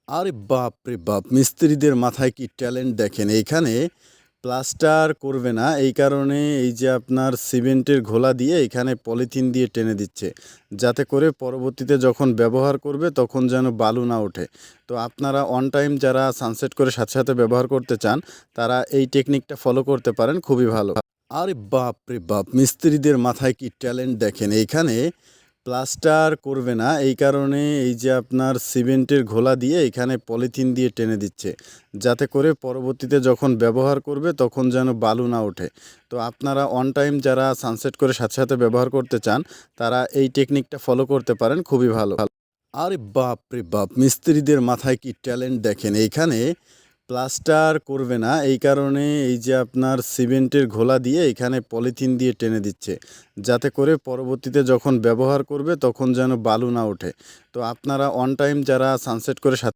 আরে বাপরে বাপ! মিস্ত্রিদের মাথায় কি ট্যালেন্ট দেখেন। এইখানে প্লাস্টার করবে না, এই কারণে এই যে আপনার সিমেন্টের ঘোলা দিয়ে এখানে পলিথিন দিয়ে টেনে দিচ্ছে। যাতে করে পরবর্তীতে যখন ব্যবহার করবে তখন যেন বালু না ওঠে। তো আপনারা অন টাইম যারা সানসেট করে সাথে, সাথে ব্যবহার করতে চান, তারা এই টেকনিকটা ফলো করতে পারেন, খুবই ভালো। আরে বাপরে বাপ! মিস্ত্রিদের মাথায় কি ট্যালেন্ট দেখেন। এইখানে প্লাস্টার করবে না, এই কারণে এই যে আপনার সিমেন্টের ঘোলা দিয়ে এখানে পলিথিন দিয়ে টেনে দিচ্ছে। যাতে করে পরবর্তীতে যখন ব্যবহার করবে তখন যেন বালু না ওঠে। তো আপনারা অন টাইম যারা সানসেট করে সাথে, সাথে ব্যবহার করতে চান, তারা এই টেকনিকটা ফলো করতে পারেন, খুবই ভালো। আরে বাপরে বাপ! মিস্ত্রিদের মাথায় কি ট্যালেন্ট দেখেন। এইখানে প্লাস্টার করবে না, এই কারণে এই যে আপনার সিমেন্টের ঘোলা দিয়ে এখানে পলিথিন দিয়ে টেনে দিচ্ছে। যাতে করে পরবর্তীতে যখন ব্যবহার করবে তখন যেন বালু না ওঠে। তো আপনারা অন টাইম যারা সানসেট করে